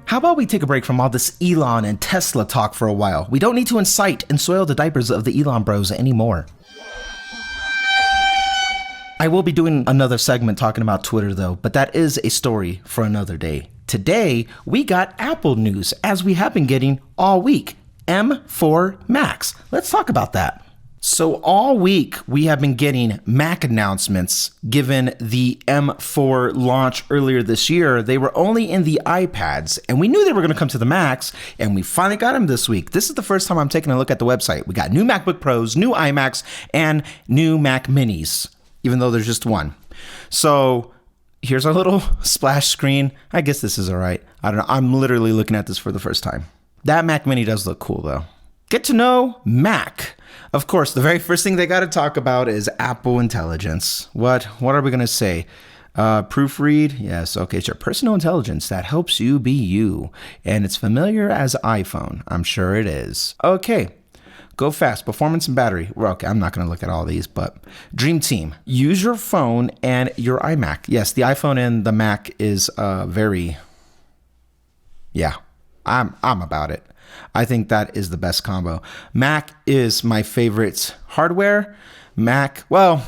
How about we take a break from all this Elon and Tesla talk for a while? We don't need to incite and soil the diapers of the Elon bros anymore. I will be doing another segment talking about Twitter though, but that is a story for another day. Today, we got Apple news, as we have been getting all week. M4 Macs. Let's talk about that. So all week, we have been getting Mac announcements. Given the M4 launch earlier this year, they were only in the iPads, and we knew they were going to come to the Macs, and we finally got them this week. This is the first time I'm taking a look at the website. We got new MacBook Pros, new iMacs, and new Mac Minis, even though there's just one. So here's our little splash screen. I guess this is all right. I don't know. I'm literally looking at this for the first time. That Mac Mini does look cool, though. Get to know Mac. Of course, the very first thing they got to talk about is Apple Intelligence. What are we going to say? Proofread? Yes, okay, it's your personal intelligence that helps you be you. And it's familiar as iPhone. I'm sure it is. Okay, go fast. Performance and battery. Well, okay, I'm not going to look at all these, but Dream Team. Use your phone and your iMac. Yes, the iPhone and the Mac is I'm about it. I think that is the best combo. Mac is my favorite hardware. M4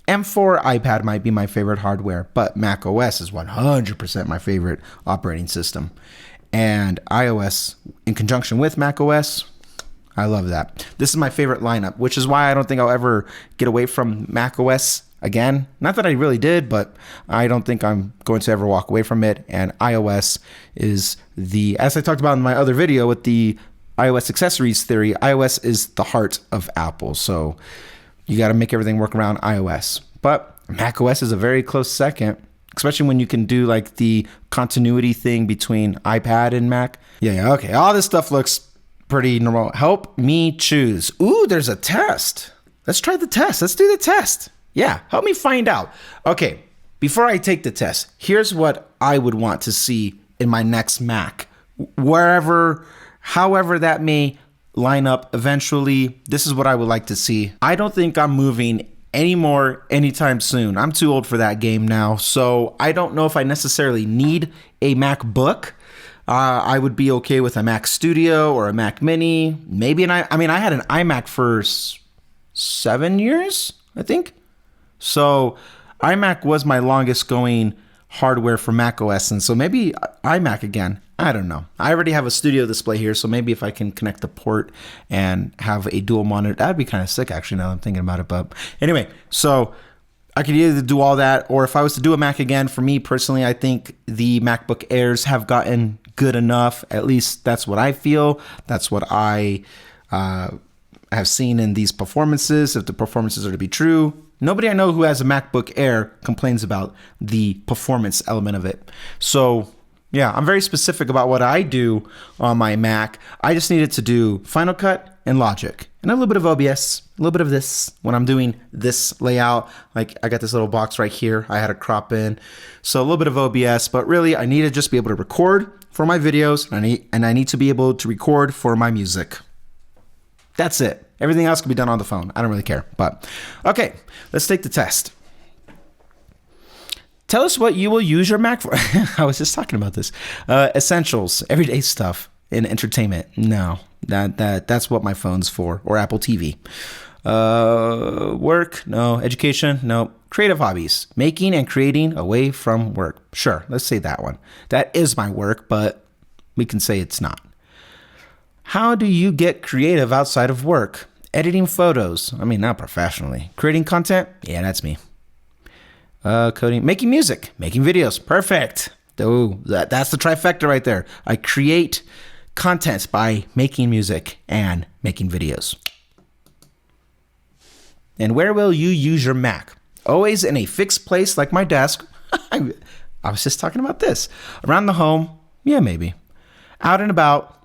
iPad might be my favorite hardware, but Mac OS is 100% my favorite operating system. And iOS in conjunction with Mac OS, I love that. This is my favorite lineup, which is why I don't think I'll ever get away from Mac OS again. Not that I really did, but I don't think I'm going to ever walk away from it. And iOS is as I talked about in my other video with the iOS accessories theory, iOS is the heart of Apple. So you got to make everything work around iOS. But Mac OS is a very close second, especially when you can do like the continuity thing between iPad and Mac. Yeah, okay. All this stuff looks pretty normal. Help me choose. Ooh, there's a test. Let's try the test. Let's do the test. Yeah, help me find out. Okay, before I take the test, here's what I would want to see in my next Mac. However that may line up eventually, this is what I would like to see. I don't think I'm moving anymore anytime soon. I'm too old for that game now, so I don't know if I necessarily need a MacBook. I would be okay with a Mac Studio or a Mac Mini. Maybe I had an iMac for 7 years, I think. So iMac was my longest going hardware for Mac OS, and so maybe iMac again. I don't know. I already have a studio display here, so maybe if I can connect the port and have a dual monitor, that'd be kind of sick actually now that I'm thinking about it. But anyway, so I could either do all that, or if I was to do a Mac again, for me personally, I think the MacBook Airs have gotten good enough. At least that's what I feel. That's what I have seen in these performances, if the performances are to be true. Nobody I know who has a MacBook Air complains about the performance element of it. So yeah, I'm very specific about what I do on my Mac. I just needed to do Final Cut and Logic and a little bit of OBS, a little bit of this when I'm doing this layout. Like I got this little box right here I had to crop in. So a little bit of OBS, but really I need to just be able to record for my videos and I need to be able to record for my music. That's it. Everything else can be done on the phone. I don't really care. But okay, let's take the test. Tell us what you will use your Mac for. I was just talking about this. Essentials, everyday stuff in entertainment. No, that's what my phone's for, or Apple TV. Work, no. Education, no. Creative hobbies, making and creating away from work. Sure, let's say that one. That is my work, but we can say it's not. How do you get creative outside of work? Editing photos. I mean, not professionally. Creating content. Yeah, that's me. Coding. Making music. Making videos. Perfect. Oh, that's the trifecta right there. I create content by making music and making videos. And where will you use your Mac? Always in a fixed place like my desk. I was just talking about this. Around the home. Yeah, maybe. Out and about.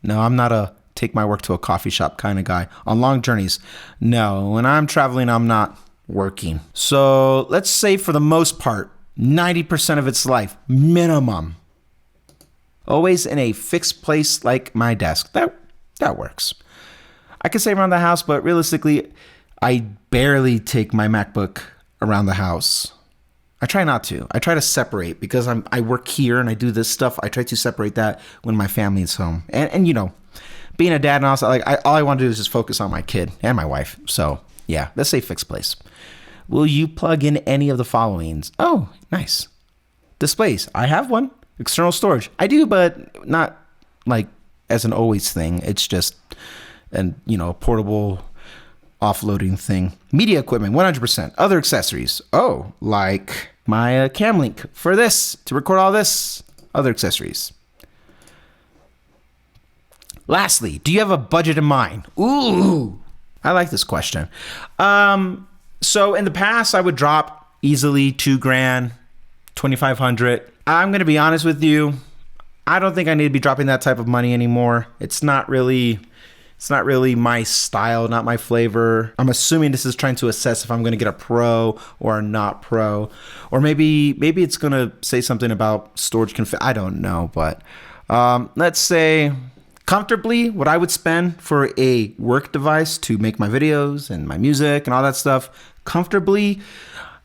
No, I'm not a take my work to a coffee shop kind of guy. On long journeys, no. When I'm traveling, I'm not working. So let's say for the most part, 90% of its life, minimum. Always in a fixed place like my desk. That works. I could say around the house, but realistically, I barely take my MacBook around the house. I try not to. I try to separate because I work here and I do this stuff. I try to separate that when my family is home. And you know, being a dad and also all I want to do is just focus on my kid and my wife. So yeah, let's say fixed place. Will you plug in any of the followings? Oh, nice. Displays. I have one. External storage. I do, but not like as an always thing. It's just a portable offloading thing. Media equipment, 100%. Other accessories. Oh, like my cam link for this, to record all this. Other accessories. Lastly, do you have a budget in mind? Ooh, I like this question. So in the past, I would drop easily $2,000, $2,500. I'm going to be honest with you. I don't think I need to be dropping that type of money anymore. It's not really my style, not my flavor. I'm assuming this is trying to assess if I'm going to get a pro or a not pro, or maybe it's going to say something about storage config. I don't know, but let's say comfortably what I would spend for a work device to make my videos and my music and all that stuff comfortably.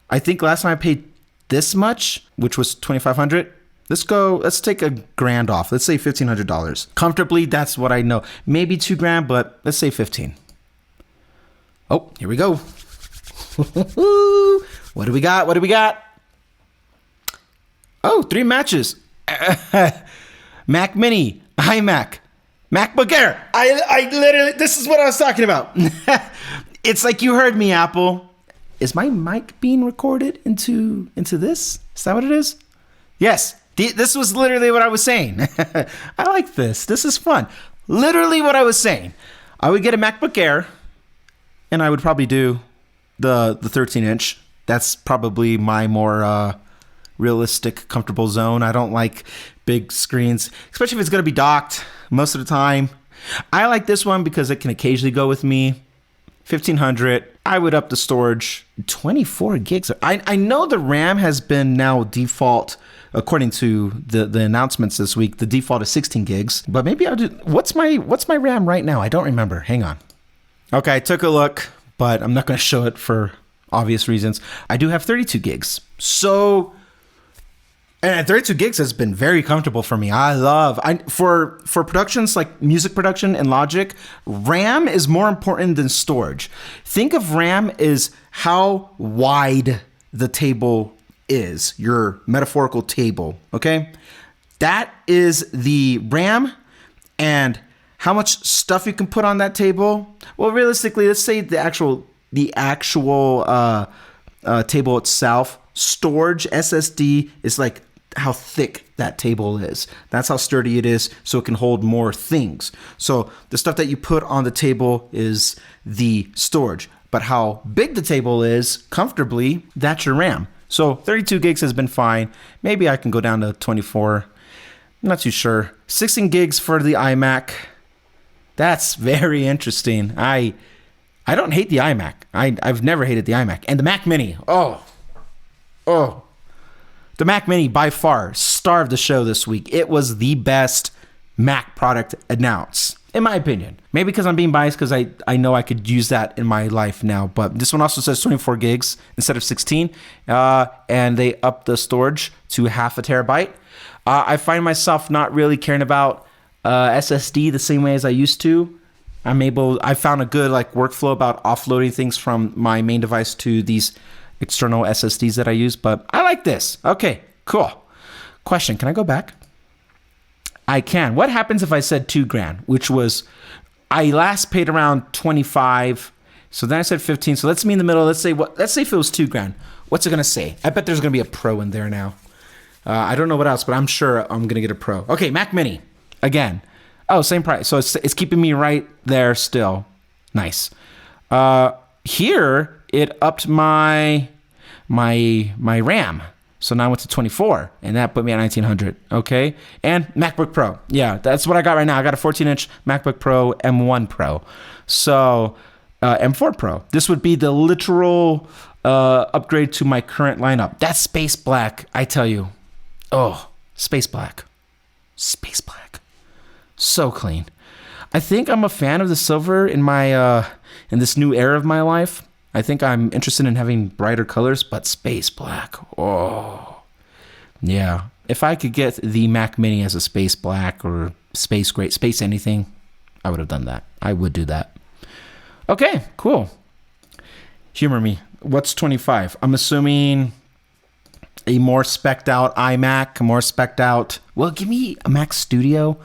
I think last time I paid this much, which was $2,500. Let's take $1,000 off. Let's say $1,500. Comfortably, that's what I know. Maybe $2,000, but let's say 15. Oh, here we go. What do we got? Oh, 3 matches. Mac Mini, iMac, MacBook Air. I literally, this is what I was talking about. It's like you heard me, Apple. Is my mic being recorded into this? Is that what it is? Yes. This was literally what I was saying. I like this. This is fun. Literally what I was saying. I would get a MacBook Air, and I would probably do the 13-inch. That's probably my more realistic, comfortable zone. I don't like big screens, especially if it's going to be docked most of the time. I like this one because it can occasionally go with me. 1,500. I would up the storage. 24 gigs. I know the RAM has been now default. According to the announcements this week, the default is 16 gigs. But maybe I'll do. What's my RAM right now? I don't remember. Hang on. Okay, I took a look, but I'm not going to show it for obvious reasons. I do have 32 gigs. So, and 32 gigs has been very comfortable for me. For productions like music production and Logic, RAM is more important than storage. Think of RAM as how wide the table is, your metaphorical table, okay? That is the RAM, and how much stuff you can put on that table. Well, realistically, let's say the actual table itself, storage, SSD, is like how thick that table is. That's how sturdy it is, so it can hold more things. So the stuff that you put on the table is the storage, but how big the table is comfortably, that's your RAM. So 32 gigs has been fine. Maybe I can go down to 24. I'm not too sure. 16 gigs for the iMac. That's very interesting. I don't hate the iMac. I've never hated the iMac. And the Mac Mini. Oh. The Mac Mini by far starved the show this week. It was the best Mac product announced, in my opinion. Maybe because I'm being biased because I know I could use that in my life now. But this one also says 24 gigs instead of 16. And they upped the storage to 0.5 terabyte. I find myself not really caring about SSD the same way as I used to. I found a good workflow about offloading things from my main device to these external SSDs that I use. But I like this. Okay, cool. Question, can I go back? I can. What happens if I said $2,000, which was, I last paid around 25. So then I said 15. So let's meet in the middle. Let's say if it was $2,000. What's it going to say? I bet there's going to be a pro in there now. I don't know what else, but I'm sure I'm going to get a pro. Okay, Mac Mini. Again. Oh, same price. So it's keeping me right there still. Nice. Here, it upped my RAM. So now I went to 24, and that put me at 1,900. Okay, and MacBook Pro. Yeah, that's what I got right now. I got a 14-inch MacBook Pro M1 Pro. So M4 Pro. This would be the literal upgrade to my current lineup. That's space black, I tell you. Oh, space black. Space black. So clean. I think I'm a fan of the silver in my in this new era of my life. I think I'm interested in having brighter colors, but space black. Oh, yeah. If I could get the Mac Mini as a space black or space gray, space anything, I would have done that. I would do that. Okay, cool. Humor me. What's 25? I'm assuming a more spec'd out iMac, a more spec'd out. Well, give me a Mac Studio.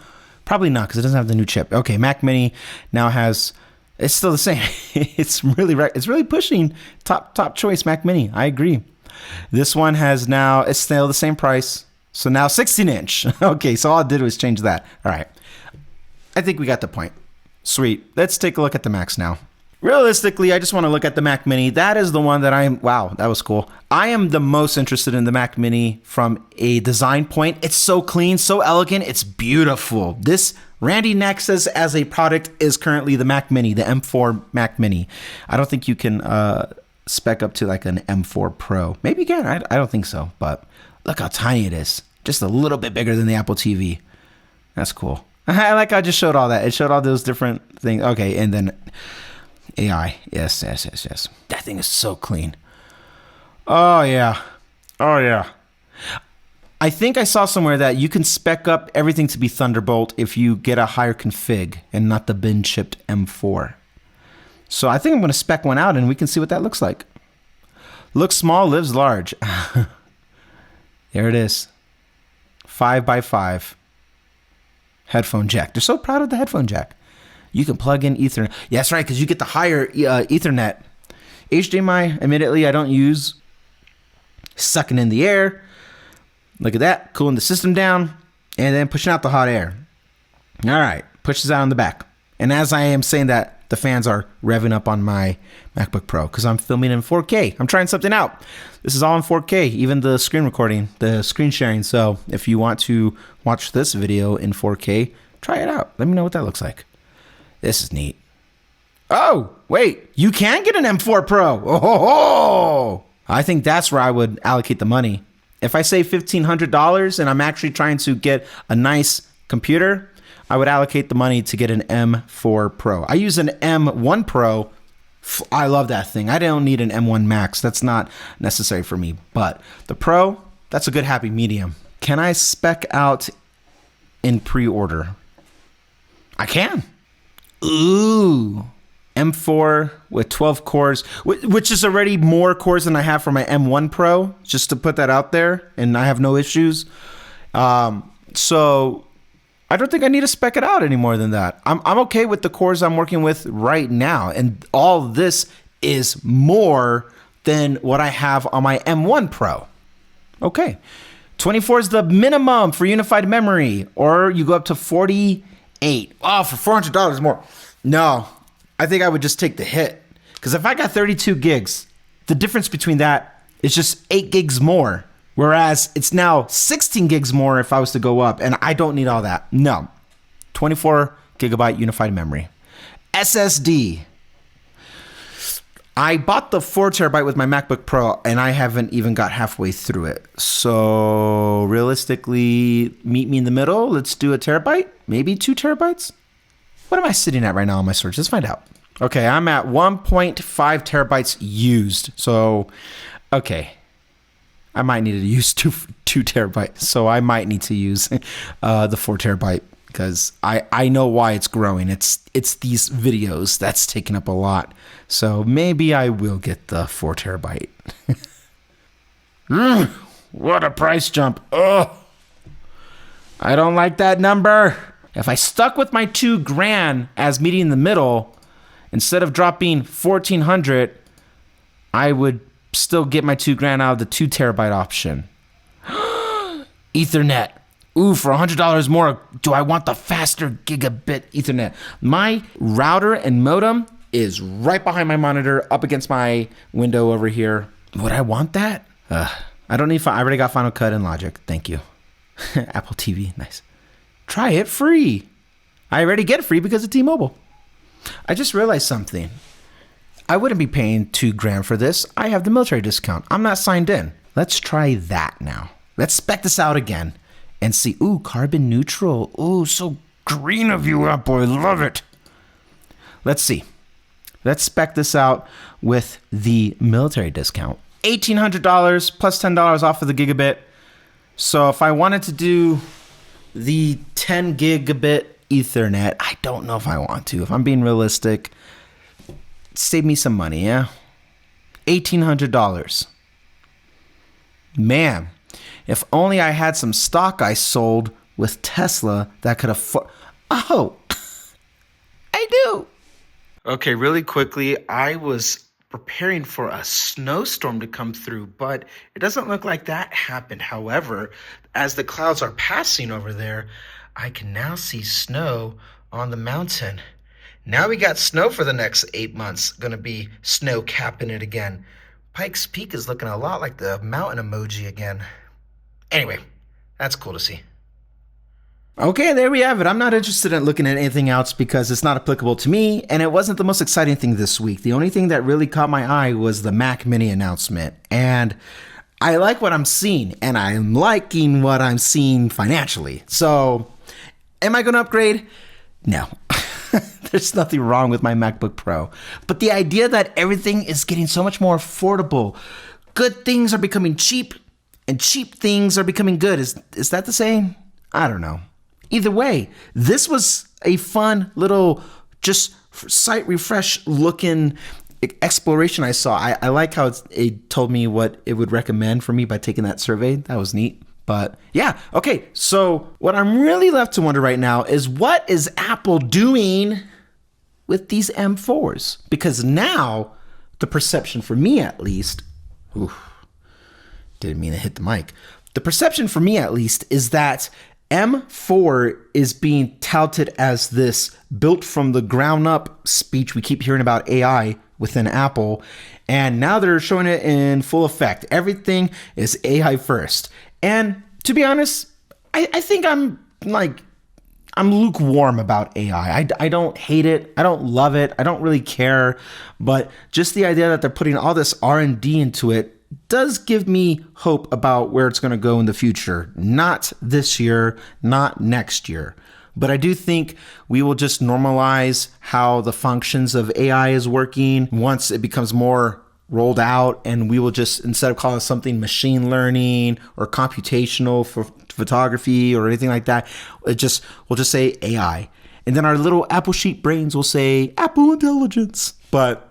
Probably not because it doesn't have the new chip. Okay, Mac Mini now has. It's still the same. It's really pushing top choice Mac Mini. I agree. This one has now. It's still the same price. So now 16-inch. Okay, so all I did was change that. All right. I think we got the point. Sweet. Let's take a look at the Macs now. Realistically, I just want to look at the Mac Mini. That is the one that wow, that was cool. I am the most interested in the Mac Mini from a design point. It's so clean, so elegant. It's beautiful. This Randy Nexus as a product is currently the Mac Mini, the M4 Mac Mini. I don't think you can spec up to like an M4 Pro. Maybe you can. I don't think so. But look how tiny it is. Just a little bit bigger than the Apple TV. That's cool. I like how I just showed all that. It showed all those different things. Okay, and then AI. Yes. That thing is so clean. Oh, yeah. I think I saw somewhere that you can spec up everything to be Thunderbolt if you get a higher config and not the bin-chipped M4. So I think I'm going to spec one out and we can see what that looks like. Looks small, lives large. There it is. 5x5. Headphone jack. They're so proud of the headphone jack. You can plug in Ethernet. Yeah, that's right, because you get the higher Ethernet. HDMI, admittedly, I don't use. Sucking in the air. Look at that. Cooling the system down. And then pushing out the hot air. All right. Pushes out on the back. And as I am saying that, the fans are revving up on my MacBook Pro because I'm filming in 4K. I'm trying something out. This is all in 4K, even the screen recording, the screen sharing. So if you want to watch this video in 4K, try it out. Let me know what that looks like. This is neat. Oh, wait, you can get an M4 Pro. Oh, I think that's where I would allocate the money. If I save $1,500 and I'm actually trying to get a nice computer, I would allocate the money to get an M4 Pro. I use an M1 Pro. I love that thing. I don't need an M1 Max. That's not necessary for me. But the Pro, that's a good happy medium. Can I spec out in pre-order? I can. Ooh. M4 with 12 cores, which is already more cores than I have for my M1 Pro, just to put that out there, and I have no issues. So I don't think I need to spec it out any more than that. I'm okay with the cores I'm working with right now, and all this is more than what I have on my M1 Pro. Okay. 24 is the minimum for unified memory, or you go up to 48. Oh, for $400 more. No, I think I would just take the hit. Because if I got 32 gigs, the difference between that is just 8 gigs more. Whereas it's now 16 gigs more if I was to go up, and I don't need all that. No. 24 gigabyte unified memory. SSD. I bought the 4 terabyte with my MacBook Pro, and I haven't even got halfway through it. So realistically, meet me in the middle. Let's do a terabyte, maybe 2 terabytes. What am I sitting at right now on my storage? Let's find out. Okay, I'm at 1.5 terabytes used. So, okay. I might need to use two terabytes. So I might need to use the 4 terabyte because I know why it's growing. It's these videos that's taking up a lot. So maybe I will get the 4 terabyte. What a price jump. Ugh. I don't like that number. If I stuck with my $2,000 as meeting in the middle, instead of dropping $1,400, I would still get my $2,000 out of the 2 terabyte option. Ethernet. Ooh, for $100 more, do I want the faster gigabit Ethernet? My router and modem is right behind my monitor, up against my window over here. Would I want that? I don't need. I already got Final Cut and Logic. Thank you. Apple TV, nice. Try it free. I already get it free because of T-Mobile. I just realized something. I wouldn't be paying $2,000 for this. I have the military discount. I'm not signed in. Let's try that now. Let's spec this out again and see. Ooh, carbon neutral. Ooh, so green of you, Apple. I love it. Let's see. let's spec this out with the military discount. $1,800 plus $10 off of the gigabit. So if I wanted to do the 10 gigabit Ethernet, I don't know if I want to. If I'm being realistic, save me some money, yeah? $1,800. Man, if only I had some stock I sold with Tesla that could afford... Oh, I do. Okay, really quickly, I was preparing for a snowstorm to come through, but it doesn't look like that happened. However, as the clouds are passing over there, I can now see snow on the mountain. Now we got snow for the next 8 months. Gonna be snow capping it again. Pikes Peak is looking a lot like the mountain emoji again. Anyway, that's cool to see. Okay, there we have it. I'm not interested in looking at anything else because it's not applicable to me, and it wasn't the most exciting thing this week. The only thing that really caught my eye was the Mac Mini announcement, and I like what I'm seeing, and I'm liking what I'm seeing financially. So, am I going to upgrade? No. There's nothing wrong with my MacBook Pro, but the idea that everything is getting so much more affordable, good things are becoming cheap, and cheap things are becoming good. Is that the saying? I don't know. Either way, this was a fun little just site refresh looking exploration I saw. I like how it told me what it would recommend for me by taking that survey. That was neat. But yeah, okay. So what I'm really left to wonder right now is what is Apple doing with these M4s? Because now the perception for me at least, didn't mean to hit the mic. The perception for me at least is that M4 is being touted as this built from the ground up speech. We keep hearing about AI within Apple, and now they're showing it in full effect. Everything is AI first. And to be honest, I think I'm lukewarm about AI. I don't hate it. I don't love it. I don't really care. But just the idea that they're putting all this R&D into it does give me hope about where it's going to go in the future. Not this year, not next year. But I do think we will just normalize how the functions of AI is working once it becomes more rolled out, and we will just, instead of calling something machine learning or computational for photography or anything like that, we'll just say AI. And then our little Apple sheet brains will say Apple Intelligence. But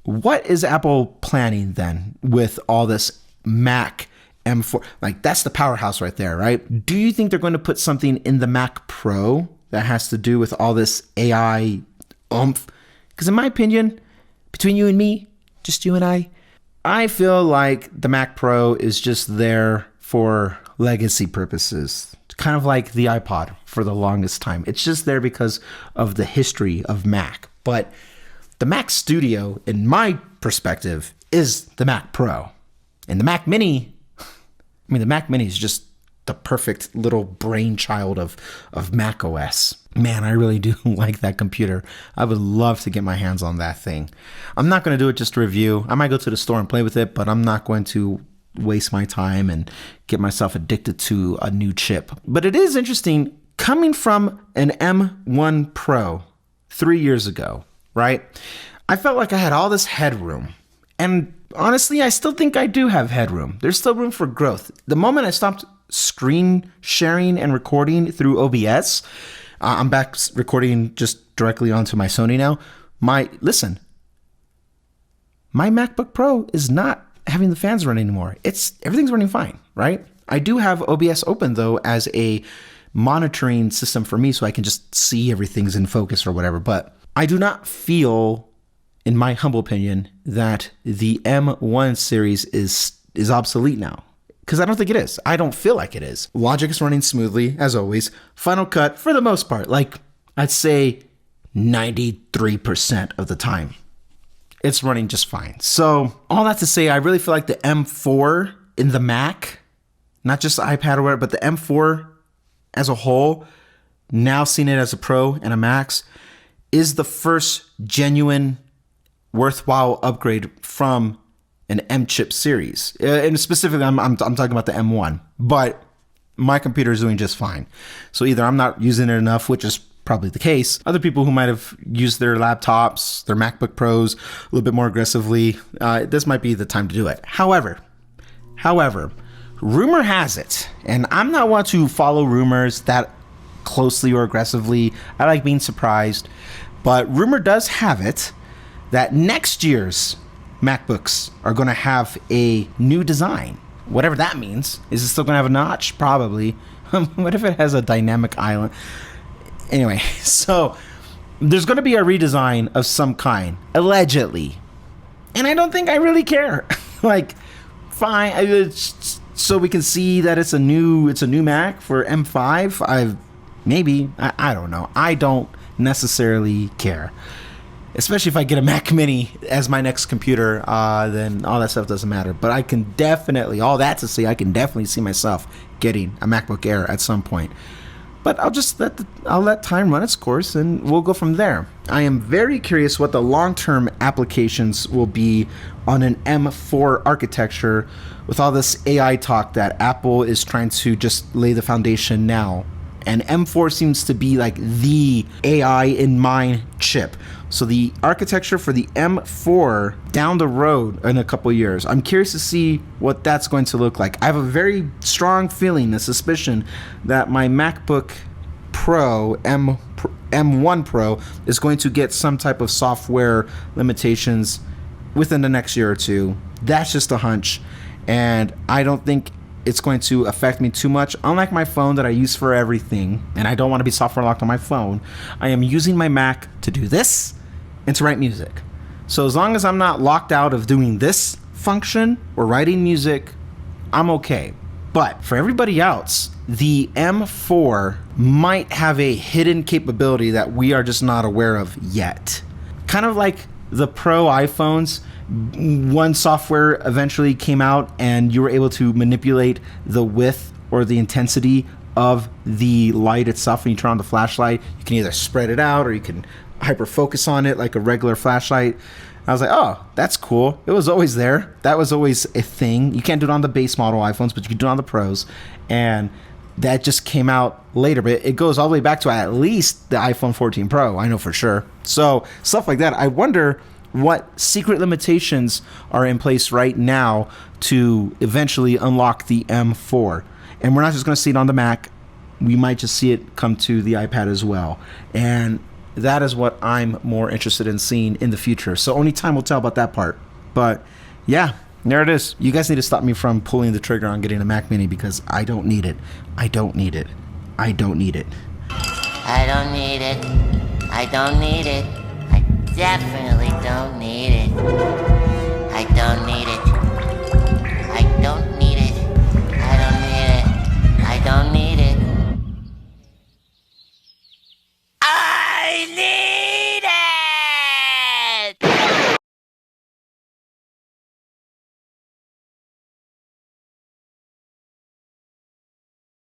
what is Apple planning then with all this Mac M4? Like, that's the powerhouse right there, right? Do you think they're going to put something in the Mac Pro that has to do with all this AI oomph? Because in my opinion, between you and me, just you and I feel like the Mac Pro is just there for legacy purposes. Kind of like the iPod for the longest time. It's just there because of the history of Mac. But the Mac Studio, in my perspective, is the Mac Pro. And the Mac Mini, the Mac Mini is just the perfect little brainchild of Mac OS. Man, I really do like that computer. I would love to get my hands on that thing. I'm not going to do it just to review. I might go to the store and play with it, but I'm not going to waste my time and get myself addicted to a new chip. But it is interesting, coming from an M1 Pro 3 years ago, right? I felt like I had all this headroom. And honestly, I still think I do have headroom. There's still room for growth. The moment I stopped screen sharing and recording through OBS, I'm back recording just directly onto my Sony now. My MacBook Pro is not having the fans run anymore. Everything's running fine, right? I do have OBS open though as a monitoring system for me, so I can just see everything's in focus or whatever. But I do not feel, in my humble opinion, that the M1 series is obsolete now. Because I don't think it is. I don't feel like it is. Logic is running smoothly, as always. Final Cut, for the most part, like I'd say 93% of the time, it's running just fine. So all that to say, I really feel like the M4 in the Mac, not just the iPad or whatever, but the M4 as a whole, now seeing it as a Pro and a Max, is the first genuine worthwhile upgrade from an M chip series. And specifically, I'm talking about the M1, but my computer is doing just fine. So either I'm not using it enough, which is probably the case. Other people who might have used their laptops, their MacBook Pros a little bit more aggressively, this might be the time to do it. However, rumor has it, and I'm not one to follow rumors that closely or aggressively. I like being surprised, but rumor does have it that next year's MacBooks are going to have a new design. Whatever that means. Is it still going to have a notch? Probably. What if it has a dynamic island? Anyway, so there's going to be a redesign of some kind, allegedly. And I don't think I really care. Like, fine. So we can see that it's a new Mac for M5. I don't know. I don't necessarily care. Especially if I get a Mac Mini as my next computer, then all that stuff doesn't matter. But I can definitely see myself getting a MacBook Air at some point. But I'll let time run its course, and we'll go from there. I am very curious what the long-term applications will be on an M4 architecture with all this AI talk that Apple is trying to just lay the foundation now. And M4 seems to be like the AI in mind chip. So the architecture for the M4 down the road in a couple years, I'm curious to see what that's going to look like. I have a very strong feeling, a suspicion, that my MacBook Pro, M1 Pro, is going to get some type of software limitations within the next year or two. That's just a hunch. And I don't think it's going to affect me too much. Unlike my phone that I use for everything, and I don't want to be software locked on my phone, I am using my Mac to do this and to write music. So as long as I'm not locked out of doing this function or writing music, I'm okay. But for everybody else, the M4 might have a hidden capability that we are just not aware of yet. Kind of like the Pro iPhones. One software eventually came out and you were able to manipulate the width or the intensity of the light itself. When you turn on the flashlight, you can either spread it out or you can hyper focus on it like a regular flashlight. I was like, oh, that's cool. It was always there. That was always a thing. You can't do it on the base model iPhones, but you can do it on the Pros. And that just came out later, but it goes all the way back to at least the iPhone 14 Pro. I know for sure. So stuff like that. I wonder what secret limitations are in place right now to eventually unlock the M4. And we're not just going to see it on the Mac. We might just see it come to the iPad as well. And that is what I'm more interested in seeing in the future. So only time will tell about that part. But yeah, there it is. You guys need to stop me from pulling the trigger on getting a Mac Mini because I don't need it. I don't need it. I don't need it. I don't need it. I don't need it. I definitely don't need it. I don't need it.